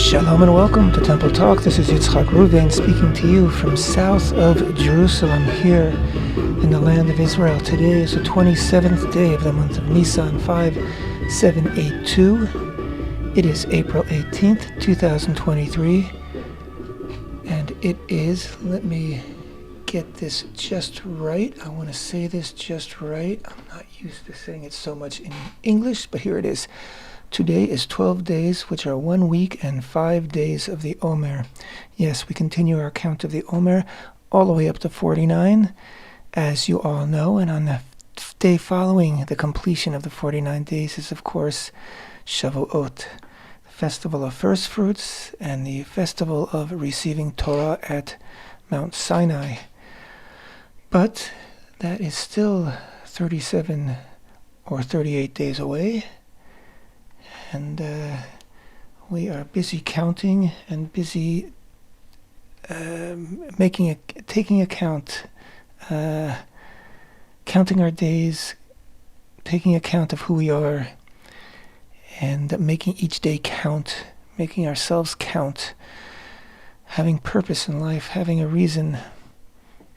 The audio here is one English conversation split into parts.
Shalom and welcome to Temple Talk. This is Yitzchak Ruvain speaking to you from south of Jerusalem here in the land of Israel. Today is the 27th day of the month of Nisan 5782. It is April 18th, 2023. And it is, let me get this just right. I want to say this just right. I'm not used to saying it so much in English, but here it is. Today is 12 days, which are 1 week and 5 days of the Omer. Yes, we continue our count of the Omer all the way up to 49, as you all know. And on the day following the completion of the 49 days is, of course, Shavuot, the festival of first fruits and the festival of receiving Torah at Mount Sinai. But that is still 37 or 38 days away. And we are busy counting and busy taking account, counting our days, taking account of who we are, and making each day count, making ourselves count, having purpose in life, having a reason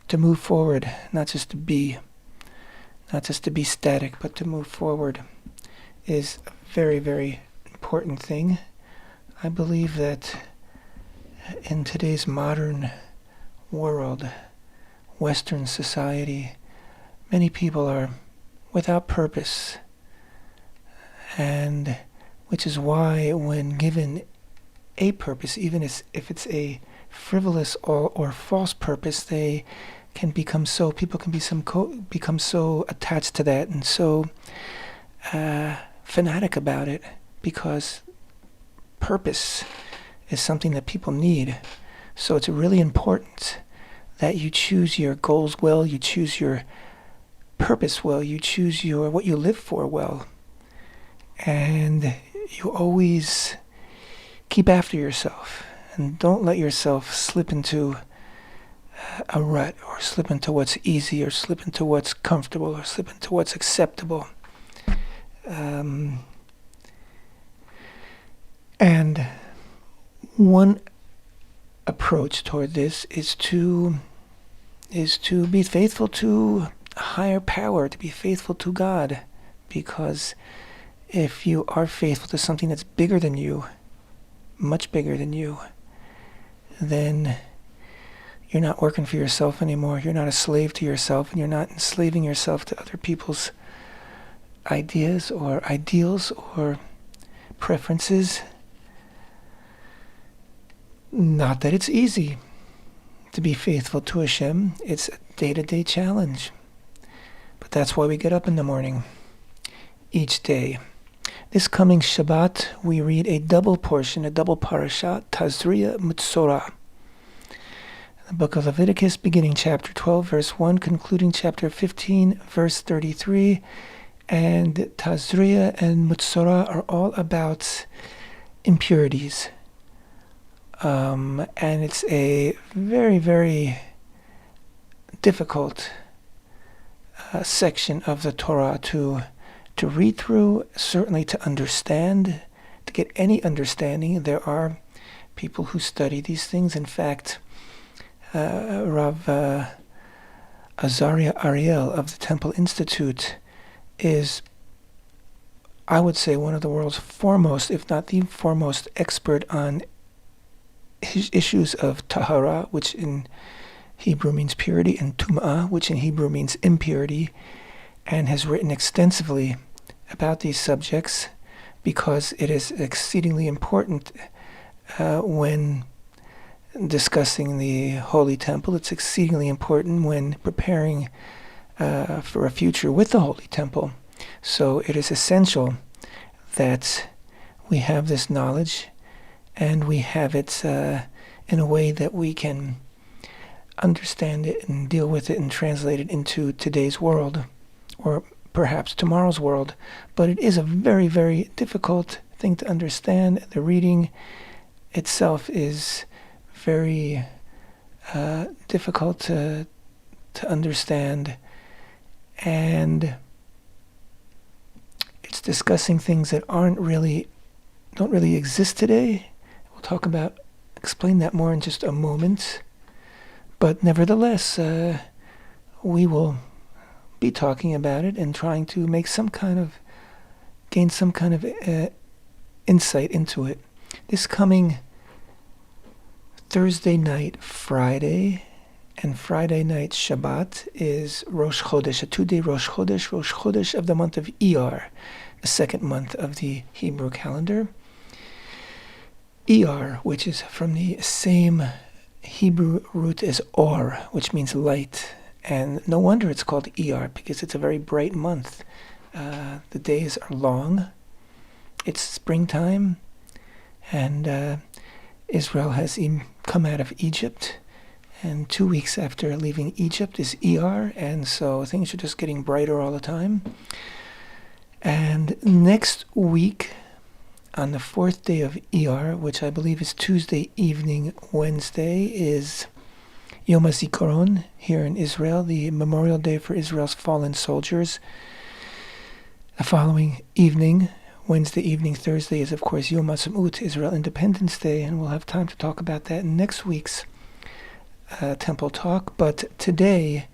to move forward, not just to be static, but to move forward is a very, very important thing. I believe that in today's modern world, Western society, many people are without purpose, and which is why when given a purpose, even if it's a frivolous or false purpose, they can become so, people can become so attached to that and so fanatic about it, because purpose is something that people need. So it's really important that you choose your goals well, you choose your purpose well, you choose what you live for well, and you always keep after yourself and don't let yourself slip into a rut, or slip into what's easy, or slip into what's comfortable, or slip into what's acceptable. And one approach toward this is to be faithful to a higher power, to be faithful to God, because if you are faithful to something that's bigger than you, much bigger than you, then you're not working for yourself anymore. You're not a slave to yourself, and you're not enslaving yourself to other people's ideas or ideals or preferences. Not that it's easy to be faithful to Hashem. It's a day-to-day challenge. But that's why we get up in the morning each day. This coming Shabbat, we read a double portion, a double Parashat Tazria-Metzora. The book of Leviticus, beginning chapter 12, verse 1, concluding chapter 15, verse 33. And Tazria and Metzora are all about impurities. And it's a very, very difficult section of the Torah to read through, certainly to understand, to get any understanding. There are people who study these things. In fact, Rav Azaria Ariel of the Temple Institute is, I would say, one of the world's foremost, if not the foremost, expert on issues of Tahara, which in Hebrew means purity, and tum'a, which in Hebrew means impurity, and has written extensively about these subjects, because it is exceedingly important when discussing the Holy Temple. It's exceedingly important when preparing for a future with the Holy Temple. So it is essential that we have this knowledge, and we have it in a way that we can understand it and deal with it and translate it into today's world, or perhaps tomorrow's world. But it is a very, very difficult thing to understand. The reading itself is very difficult to understand, and it's discussing things that don't really exist today. We'll explain that more in just a moment. But nevertheless, we will be talking about it and trying to gain some kind of insight into it. This coming Thursday night, Friday, and Friday night, Shabbat, is Rosh Chodesh, a 2-day Rosh Chodesh of the month of Iyar, the second month of the Hebrew calendar. Iyar, which is from the same Hebrew root as Or, which means light. And no wonder it's called Iyar, because it's a very bright month. The days are long. It's springtime, and Israel has come out of Egypt, and 2 weeks after leaving Egypt is Iyar, and so things are just getting brighter all the time. And next week, on the 4th day of Iyar, which I believe is Tuesday evening, Wednesday, is Yom HaZikaron here in Israel, the memorial day for Israel's fallen soldiers. The following evening, Wednesday evening, Thursday, is of course Yom HaShoah, Israel Independence Day, and we'll have time to talk about that in next week's Temple Talk. But today,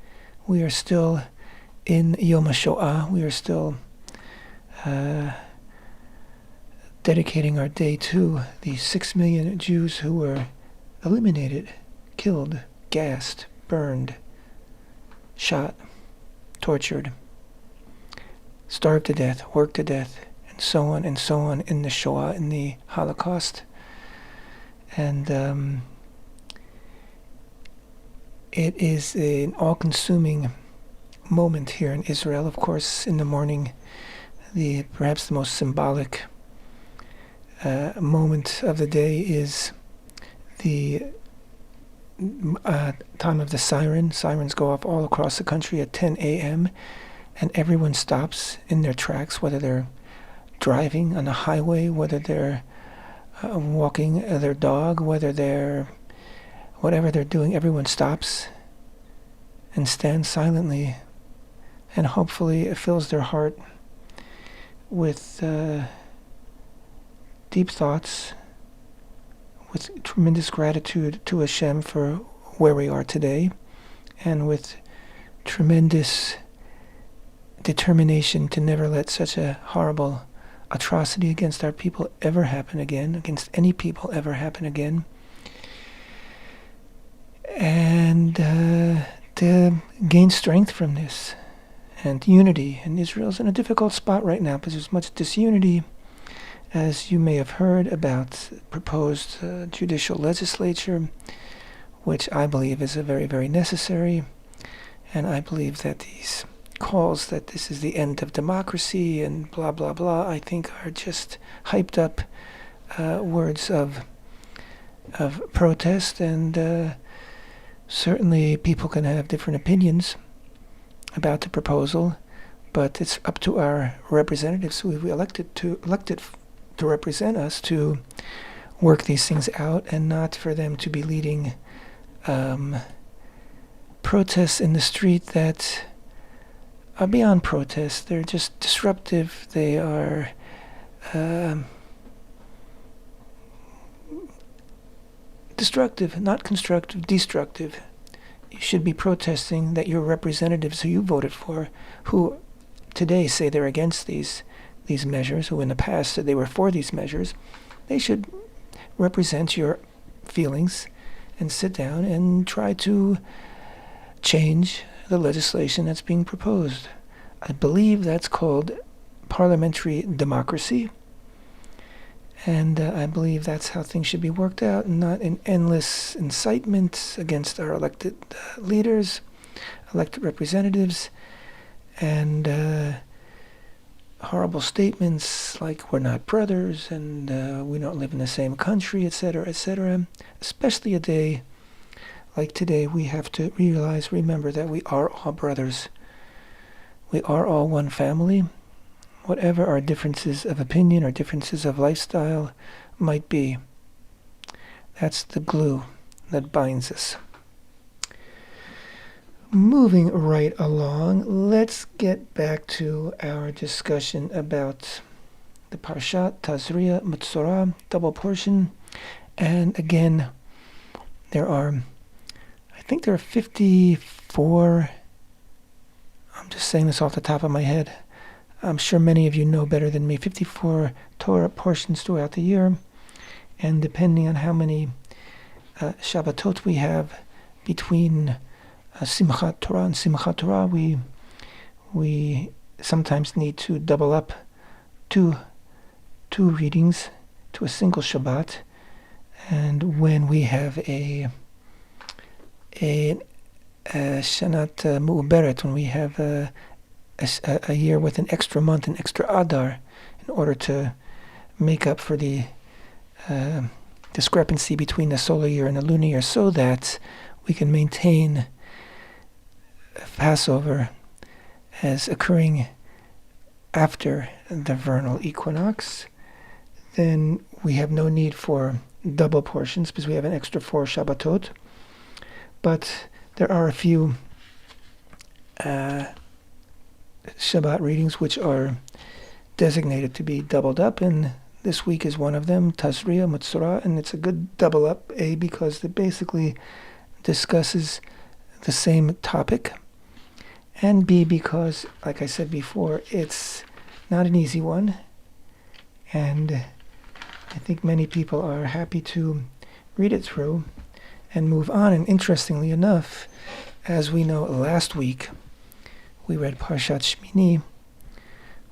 we are still in Yom HaShoah. We are still dedicating our day to the 6 million Jews who were eliminated, killed, gassed, burned, shot, tortured, starved to death, worked to death, and so on in the Shoah, in the Holocaust. And it is an all-consuming moment here in Israel. Of course, in the morning, perhaps the most symbolic moment of the day is the time of the siren. Sirens go off all across the country at 10 a.m., and everyone stops in their tracks, whether they're driving on a highway, whether they're walking their dog, whatever they're doing, everyone stops and stands silently, and hopefully it fills their heart with deep thoughts, with tremendous gratitude to Hashem for where we are today, and with tremendous determination to never let such a horrible atrocity against our people ever happen again, against any people ever happen again, and to gain strength from this, and unity. And Israel's in a difficult spot right now because there's much disunity, as you may have heard, about proposed judicial legislature, which I believe is a very, very necessary. And I believe that these calls that this is the end of democracy and blah, blah, blah, I think are just hyped up words of protest. And certainly people can have different opinions about the proposal, but it's up to our representatives who we elected to represent us to work these things out, and not for them to be leading protests in the street that are beyond protests. They're just disruptive. They are destructive, not constructive, destructive. You should be protesting that your representatives who you voted for, who today say they're against these measures, who in the past said they were for these measures, they should represent your feelings and sit down and try to change the legislation that's being proposed. I believe that's called parliamentary democracy, and I believe that's how things should be worked out, and not in endless incitement against our elected leaders, elected representatives, and horrible statements like we're not brothers and we don't live in the same country, etc., etc. Especially a day like today, we have to remember that we are all brothers. We are all one family. Whatever our differences of opinion or differences of lifestyle might be, that's the glue that binds us. Moving right along, let's get back to our discussion about the Parashat Tazria-Metzora, double portion, And again, I think there are 54, I'm just saying this off the top of my head, I'm sure many of you know better than me, 54 Torah portions throughout the year, and depending on how many Shabbatot we have between Simchat Torah and Simchat Torah, we sometimes need to double up two readings to a single Shabbat. And when we have a Shanat Mu'uberet, when we have a year with an extra month, an extra Adar, in order to make up for the discrepancy between the solar year and the lunar year, so that we can maintain Passover as occurring after the vernal equinox, then we have no need for double portions because we have an extra 4 Shabbatot. But there are a few Shabbat readings which are designated to be doubled up, and this week is one of them, Tazria-Metzora, and it's a good double up, A, because it basically discusses the same topic, and B, because, like I said before, it's not an easy one, and I think many people are happy to read it through and move on. And interestingly enough, as we know, last week we read Parashat Shmini,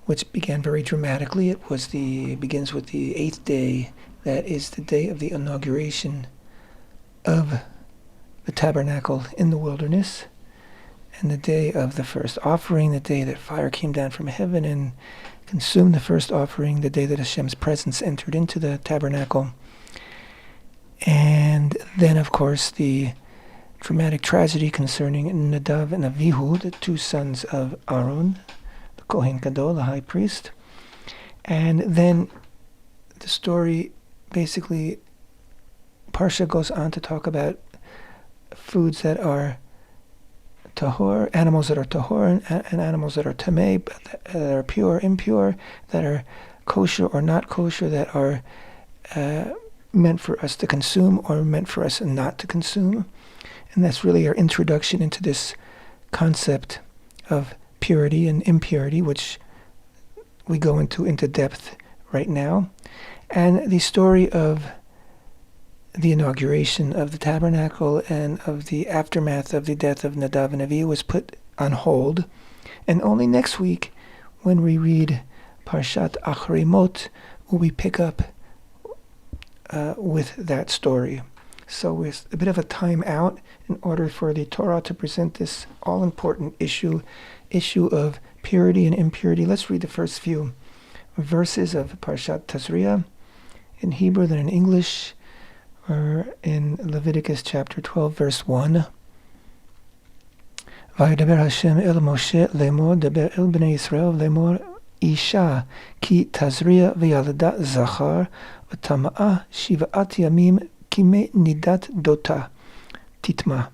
which began very dramatically. It begins with the 8th day. That is the day of the inauguration of the Tabernacle in the wilderness, and the day of the first offering, the day that fire came down from heaven and consumed the first offering, the day that Hashem's presence entered into the tabernacle. And then, of course, the dramatic tragedy concerning Nadav and Avihu, the 2 sons of Aaron, the Kohen Gadol, the high priest. And then the story, basically, Parsha goes on to talk about foods that are tahor, animals that are tahor, and animals that are tum'a, that are pure, impure, that are kosher or not kosher, that are meant for us to consume or meant for us not to consume. And that's really our introduction into this concept of purity and impurity, which we go into depth right now. And the story of the inauguration of the tabernacle and of the aftermath of the death of Nadav and Avihu was put on hold. And only next week, when we read Parshat Acharei Mot, will we pick up with that story. So with a bit of a time out in order for the Torah to present this all-important issue of purity and impurity. Let's read the first few verses of Parashat Tazria in Hebrew, then in English, or in Leviticus chapter 12, verse 1. Vayedaber Hashem el Moshe lemor, deber el bnei Yisrael lemor, Isha ki Tazria v'yalada zachar v'tama'a shiva'at yamim kime nidat dota titma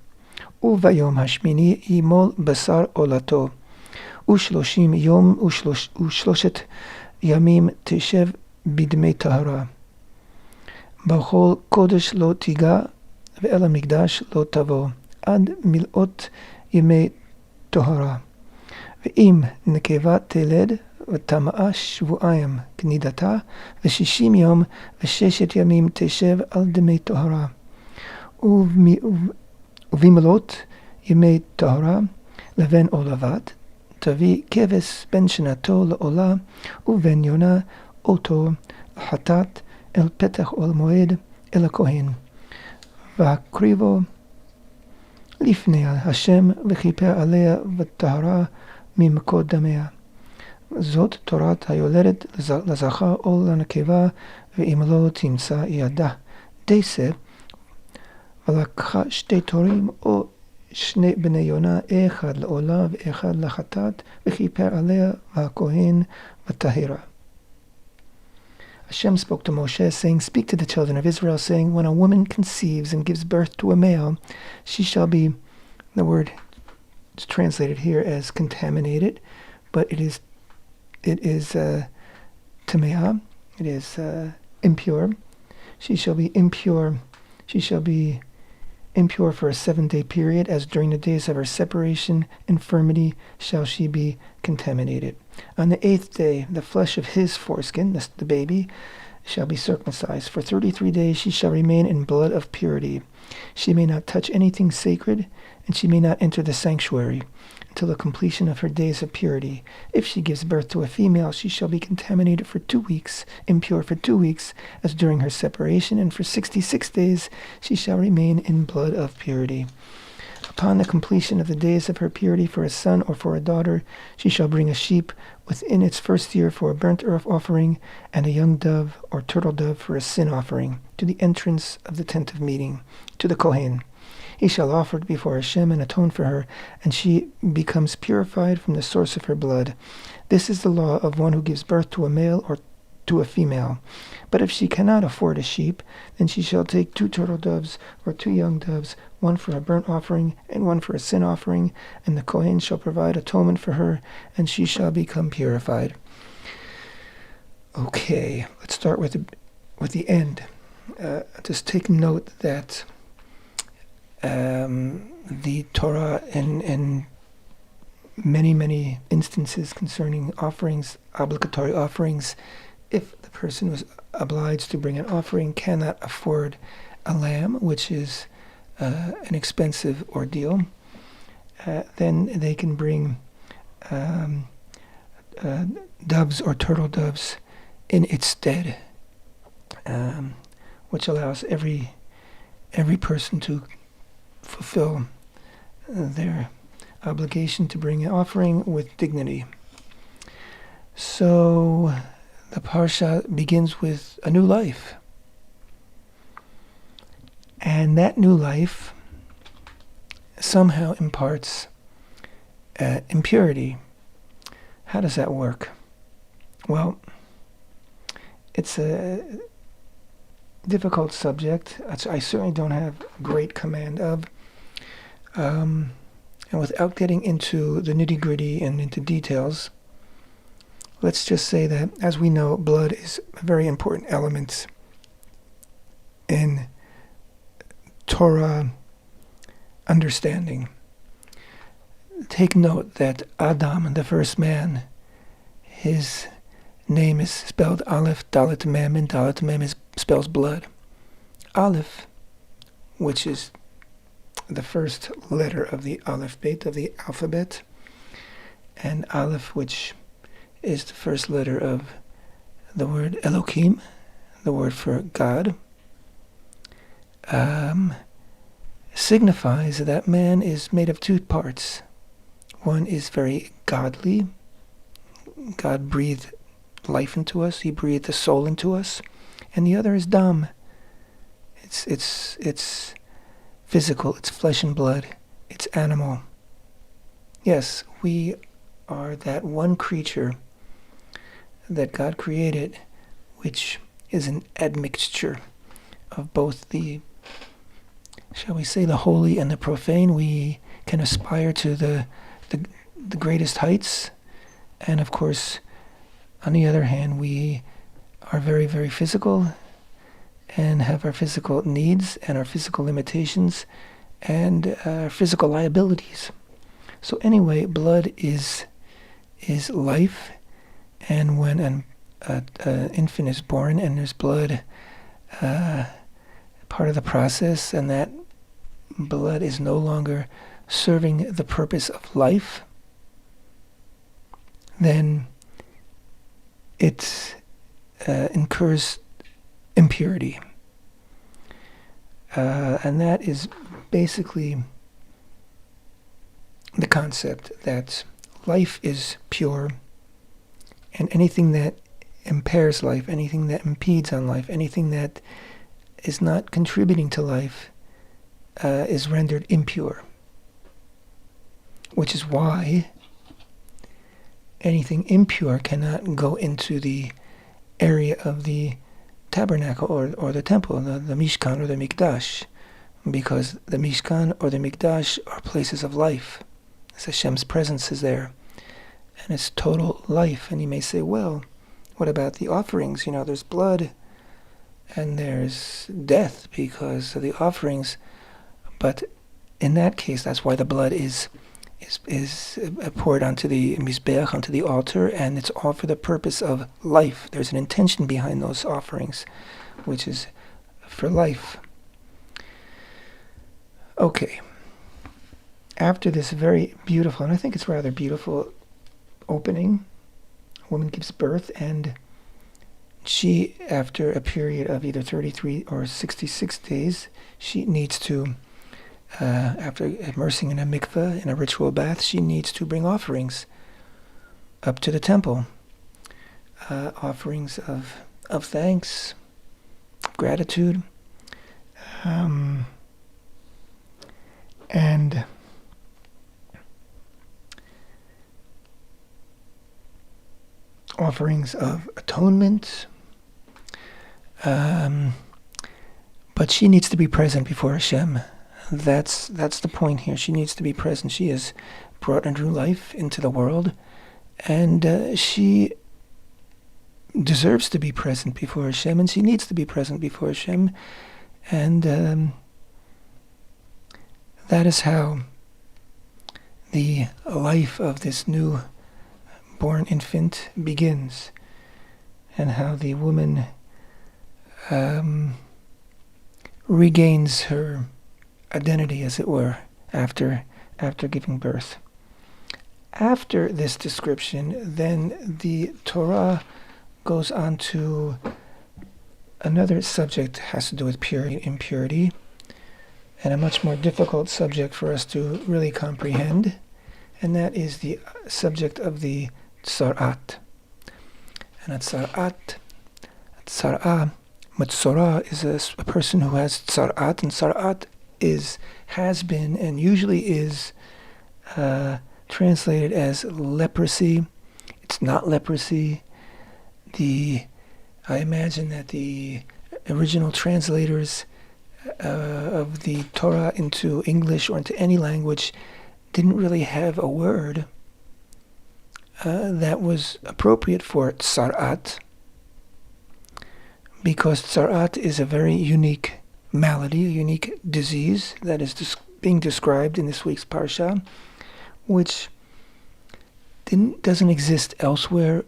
uvayom hashmini yimol basar olato ushloshim yom ushloshet yamim teshev bidmei tahara b'chol kodesh lo tiga ve'el hamikdash lo tavo ad milot yemei tahara ve'im nekeva teled וטמאה שבועיים כנידתה, ו60 יום ו6 ימים תשב על דמי טהרה. ובמלאת ימי טהרה לבן עולבת, תביא כבש בן שנתו לעולה, ובן יונה אותו לחטאת אל פתח אוהל מועד אל הכהן. והקריבו לפני השם, וכיפר עליה וטהרה ממקור דמיה. זאת תורת היולדת לזכר או לנקבה, ואם לא תמצא ידה דסה, ולקחה 2 תורים או 2 בני יונה, אחד לעולה ואחד לחטאת, וכיפר עליה, והכהן וטהרה. Hashem spoke to Moshe, saying, Speak to the children of Israel, saying, When a woman conceives and gives birth to a male, she shall be, the word is translated here as contaminated, but it is tum'a, it is impure. She shall be impure. She shall be impure for a 7-day period, as during the days of her separation, infirmity, shall she be contaminated. On the 8th day, the flesh of his foreskin, the baby, shall be circumcised. For 33 days she shall remain in blood of purity. She may not touch anything sacred, and she may not enter the sanctuary until the completion of her days of purity. If she gives birth to a female, she shall be contaminated for 2 weeks, impure for 2 weeks, as during her separation, and for 66 days she shall remain in blood of purity. Upon the completion of the days of her purity for a son or for a daughter, she shall bring a sheep within its first year for a burnt earth offering, and a young dove or turtle dove for a sin offering, to the entrance of the tent of meeting, to the Kohen. He shall offer it before Hashem and atone for her, and she becomes purified from the source of her blood. This is the law of one who gives birth to a male or to a female. But if she cannot afford a sheep, then she shall take 2 turtle doves or 2 young doves, one for a burnt offering and one for a sin offering, and the Kohen shall provide atonement for her, and she shall become purified. Okay, let's start with the end. Just take note that the Torah in many instances concerning offerings, obligatory offerings, if the person was obliged to bring an offering, cannot afford a lamb, which is an expensive ordeal, then they can bring doves or turtle doves in its stead, which allows every person to fulfill their obligation to bring an offering with dignity. So the Parsha begins with a new life. And that new life somehow imparts impurity. How does that work? Well, it's a difficult subject. I certainly don't have great command of. And without getting into the nitty-gritty and into details, let's just say that, as we know, blood is a very important element in Torah understanding. Take note that Adam, the first man, his name is spelled Aleph, Dalet, Mem, and Dalet, Mem spells blood. Aleph, which is the first letter of the Aleph-Bet, of the alphabet, and Aleph, which is the first letter of the word Elohim, the word for God, signifies that man is made of 2 parts. One is very godly. God breathed life into us. He breathed the soul into us. And the other is dam. It's physical. It's flesh and blood. It's animal. Yes, we are that one creature that God created, which is an admixture of both the, shall we say, the holy and the profane. We can aspire to the greatest heights, and of course, on the other hand, we are very physical and have our physical needs and our physical limitations and our physical liabilities. So anyway, blood is life, and when an infant is born and there's blood part of the process, and that blood is no longer serving the purpose of life, then it incurs impurity. And that is basically the concept that life is pure, and anything that impairs life, anything that impedes on life, anything that is not contributing to life is rendered impure. Which is why anything impure cannot go into the area of the tabernacle or the temple, the Mishkan or the Mikdash, because the Mishkan or the Mikdash are places of life. As Hashem's presence is there, and it's total life. And you may say, well, what about the offerings? There's blood and there's death because of the offerings. But in that case, that's why the blood is poured onto the mizbeach, onto the altar, and it's all for the purpose of life. There's an intention behind those offerings, which is for life. Okay. After this very beautiful, and I think it's rather beautiful, opening, a woman gives birth, and she, after a period of either 33 or 66 days, she needs to, after immersing in a mikveh, in a ritual bath, she needs to bring offerings up to the temple. Offerings of thanks, gratitude, and offerings of atonement. But she needs to be present before Hashem. That's the point here. She needs to be present. She has brought a new life into the world, and she deserves to be present before Hashem, and she needs to be present before Hashem. And that is how the life of this new born infant begins, and how the woman regains her identity, as it were, after giving birth. After this description, then the Torah goes on to another subject, has to do with purity, impurity, and a much more difficult subject for us to really comprehend, and that is the subject of the tzara'at. And a Tzara-Metzora is a person who has tzara'at, and tzara'at has been and usually is translated as leprosy. It's not leprosy. I imagine that the original translators of the Torah into English or into any language didn't really have a word that was appropriate for tzara'at, because tzara'at is a very unique malady, a unique disease that is being described in this week's parsha, which doesn't exist elsewhere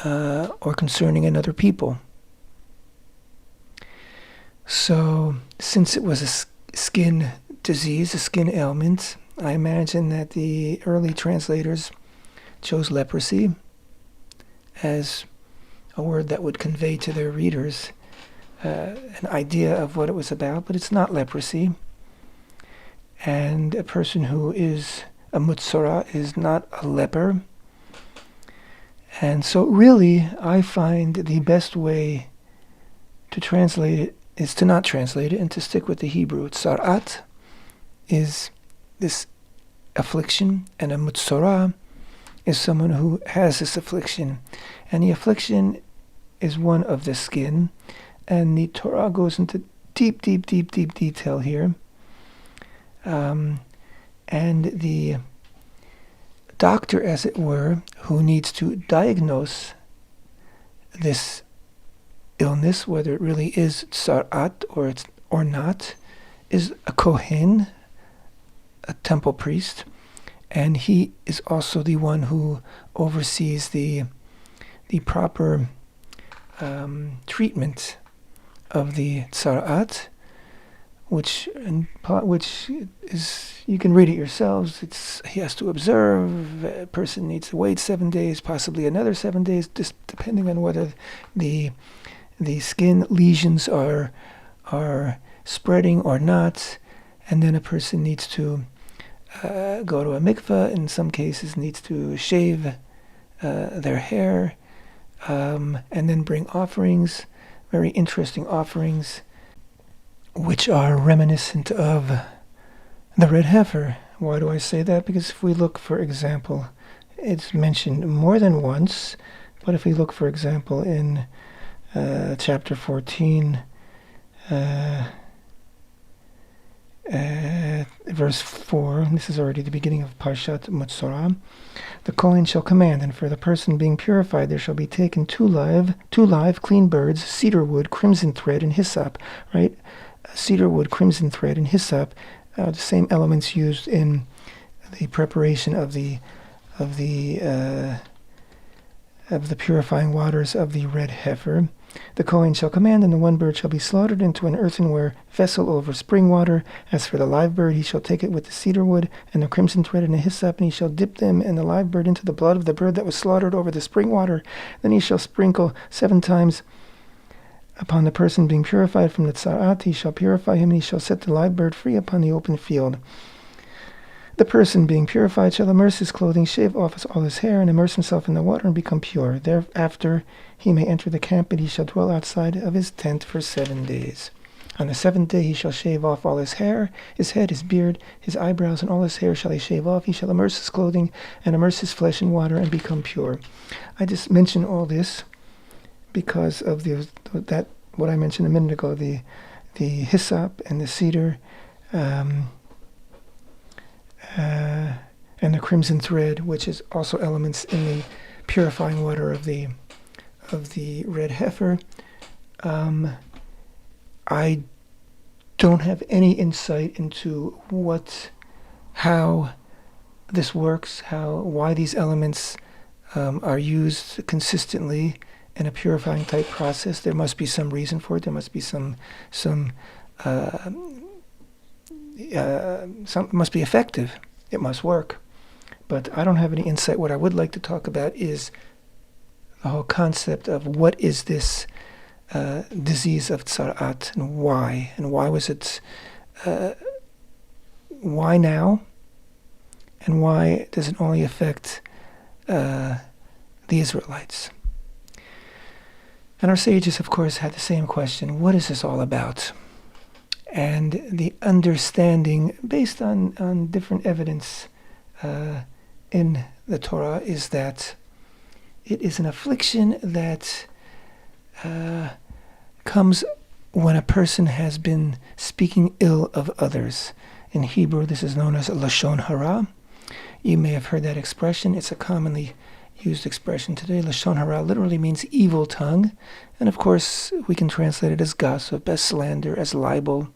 or concerning another people. So, since it was a skin disease, a skin ailment, I imagine that the early translators chose leprosy as a word that would convey to their readers an idea of what it was about, but it's not leprosy. And a person who is a mutzora is not a leper. And so really, I find the best way to translate it is to not translate it and to stick with the Hebrew. Tzara'at is this affliction, and a mutzora is someone who has this affliction. And the affliction is one of the skin, and the Torah goes into deep detail here. And the doctor, as it were, who needs to diagnose this illness, whether it really is tzara'at or not, is a kohen, a temple priest, and he is also the one who oversees the proper treatment of the tzara'at, which is, you can read it yourselves. He has to observe. A person needs to wait 7 days, possibly another 7 days, just depending on whether the skin lesions are spreading or not. And then a person needs to go to a mikveh. In some cases, needs to shave their hair, and then bring offerings, very interesting offerings, which are reminiscent of the red heifer. Why do I say that? Because if we look, for example, it's mentioned more than once, but if we look, for example, in chapter 14, verse 4, this is already the beginning of Parashat Metzora. The Kohen shall command, and for the person being purified there shall be taken two live clean birds, cedar wood, crimson thread, and hyssop. Right, cedar wood, crimson thread, and hyssop, the same elements used in the preparation of the purifying waters of the red heifer. The Kohen shall command, and the one bird shall be slaughtered into an earthenware vessel over spring water. As for the live bird, he shall take it with the cedar wood and the crimson thread and the hyssop, and he shall dip them and the live bird into the blood of the bird that was slaughtered over the spring water. Then he shall sprinkle 7 times upon the person being purified from the tzara'at. He shall purify him, and he shall set the live bird free upon the open field. The person being purified shall immerse his clothing, shave off all his hair, and immerse himself in the water and become pure. Thereafter he may enter the camp, and he shall dwell outside of his tent for 7 days. On the 7th day he shall shave off all his hair, his head, his beard, his eyebrows, and all his hair shall he shave off. He shall immerse his clothing and immerse his flesh in water and become pure. I just mention all this because of what I mentioned a minute ago, the hyssop and the cedar, and the crimson thread, which is also elements in the purifying water of the red heifer. I don't have any insight into how this works, why these elements are used consistently in a purifying type process. There must be some reason for it. There must be some must be effective. It must work. But I don't have any insight. What I would like to talk about is the whole concept of what is this disease of tzara'at, and why was it, why now, and why does it only affect the Israelites? And our sages, of course, had the same question: what is this all about? And the understanding, based on different evidence in the Torah, is that it is an affliction that comes when a person has been speaking ill of others. In Hebrew, this is known as lashon hara. You may have heard that expression. It's a commonly used expression today. Lashon hara literally means evil tongue. And of course, we can translate it as gossip, as slander, as libel,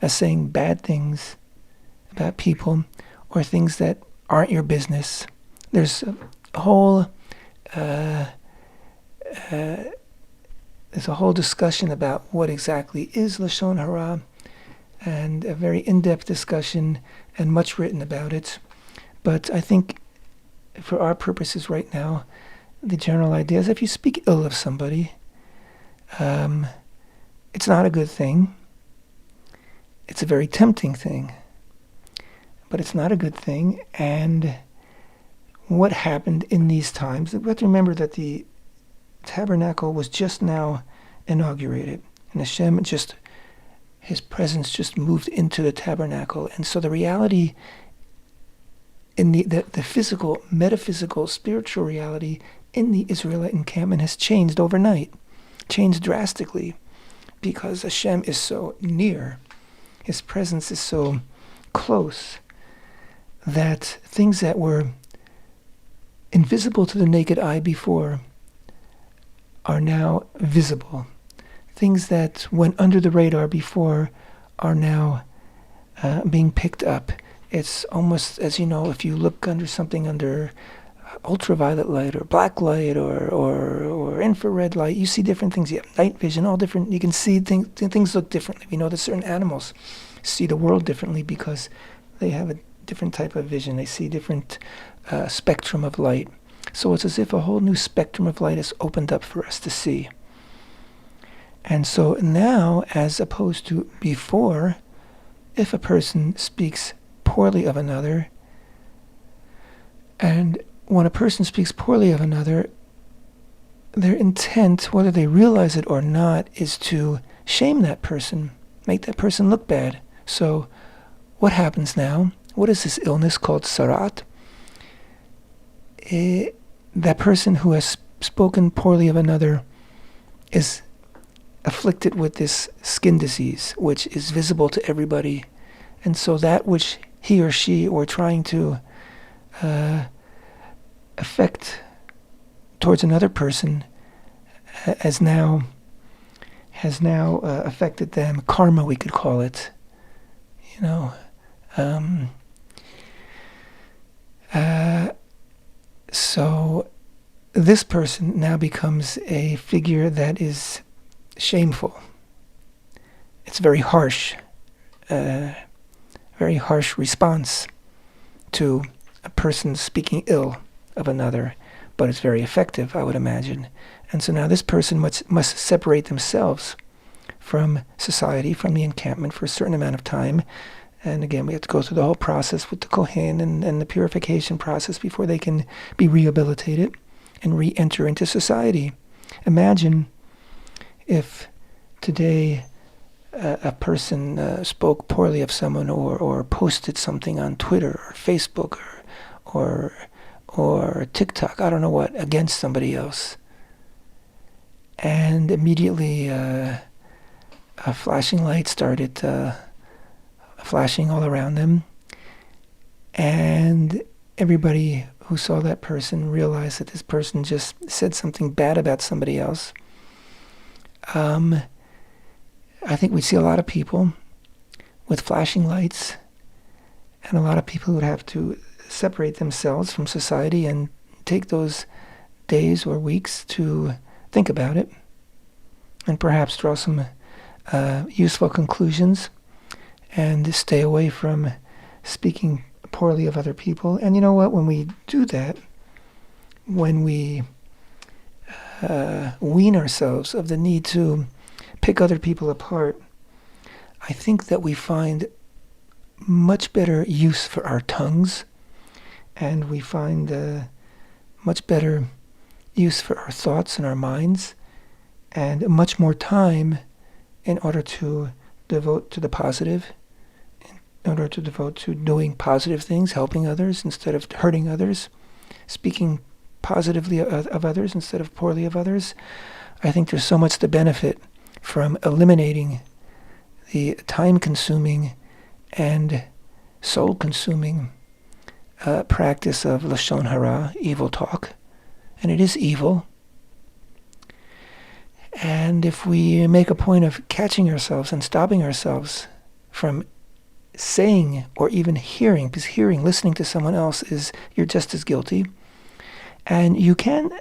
as saying bad things about people or things that aren't your business. There's a whole discussion about what exactly is lashon hara, and a very in-depth discussion and much written about it. But I think for our purposes right now, the general idea is if you speak ill of somebody, it's not a good thing. It's a very tempting thing, but it's not a good thing. And what happened in these times, we have to remember that the Tabernacle was just now inaugurated, and Hashem his presence just moved into the Tabernacle. And so the reality in the physical, metaphysical, spiritual reality in the Israelite encampment has changed overnight, changed drastically, because Hashem is so near. His presence is so close that things that were invisible to the naked eye before are now visible. Things that went under the radar before are now being picked up. It's almost as, if you look under something under ultraviolet light or black light or infrared light, you see different things. You have night vision, all different. You can see things look differently. We know that certain animals see the world differently because they have a different type of vision. They see different spectrum of light. So it's as if a whole new spectrum of light is opened up for us to see. And so now, as opposed to before, if a person speaks poorly of another, and when a person speaks poorly of another, their intent, whether they realize it or not, is to shame that person, make that person look bad. So what happens now? What is this illness called tzara'at? That person who has spoken poorly of another is afflicted with this skin disease, which is visible to everybody And so that which he or she were trying to affect towards another person has now affected them. Karma, we could call it. So this person now becomes a figure that is shameful. It's very harsh response to a person speaking ill of another, but it's very effective, I would imagine. And so now this person must separate themselves from society, from the encampment for a certain amount of time. And again, we have to go through the whole process with the Kohen and the purification process before they can be rehabilitated and re-enter into society. Imagine if today a person spoke poorly of someone or posted something on Twitter or Facebook or TikTok, I don't know what, against somebody else. And immediately a flashing light started flashing all around them. And everybody who saw that person realized that this person just said something bad about somebody else. I think we'd see a lot of people with flashing lights, and a lot of people would have to separate themselves from society and take those days or weeks to think about it and perhaps draw some useful conclusions and stay away from speaking poorly of other people. And you know what? When we do that, when we wean ourselves of the need to pick other people apart, I think that we find much better use for our tongues, and we find much better use for our thoughts and our minds, and much more time in order to devote to the positive, in order to devote to doing positive things, helping others instead of hurting others, speaking positively of others instead of poorly of others. I think there's so much to benefit from eliminating the time-consuming and soul-consuming practice of Lashon Hara, evil talk. And it is evil. And if we make a point of catching ourselves and stopping ourselves from saying or even hearing, because listening to someone else you're just as guilty. And you can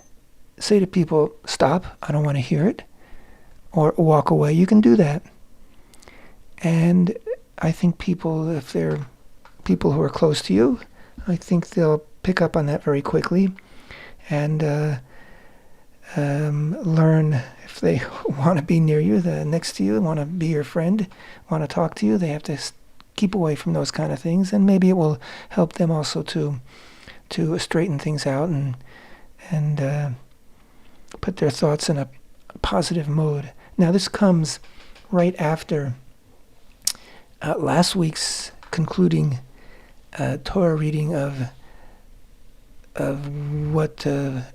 say to people, stop, I don't want to hear it, or walk away. You can do that. And I think people, if they're people who are close to you, I think they'll pick up on that very quickly and learn if they want to be near you, next to you, want to be your friend, want to talk to you, they have to keep away from those kind of things. And maybe it will help them also to straighten things out and put their thoughts in a positive mode. Now this comes right after last week's concluding Torah reading of what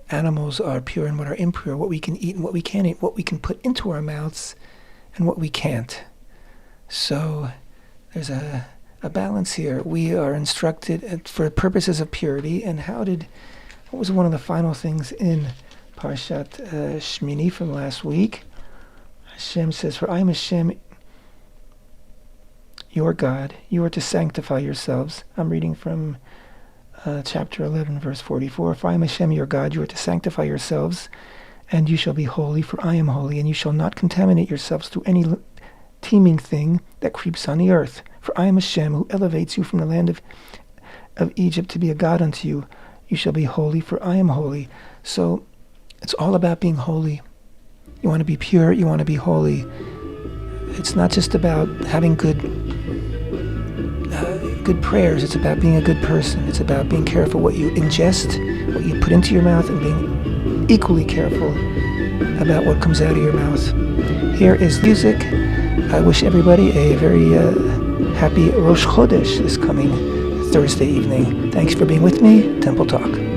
animals are pure and what are impure, what we can eat and what we can't eat, what we can put into our mouths and what we can't. So there's a balance here. We are instructed for purposes of purity. And what was one of the final things in Parashat Shmini from last week? Hashem says, "For I am Hashem, your God. You are to sanctify yourselves." I'm reading from chapter 11, verse 44. "For I am Hashem, your God. You are to sanctify yourselves, and you shall be holy, for I am holy. And you shall not contaminate yourselves through any teeming thing that creeps on the earth. For I am Hashem, who elevates you from the land of Egypt to be a God unto you. You shall be holy, for I am holy." So it's all about being holy. You want to be pure, you want to be holy. It's not just about having good prayers. It's about being a good person. It's about being careful what you ingest, what you put into your mouth, and being equally careful about what comes out of your mouth. Here is music. I wish everybody a very happy Rosh Chodesh this coming Thursday evening. Thanks for being with me. Temple Talk.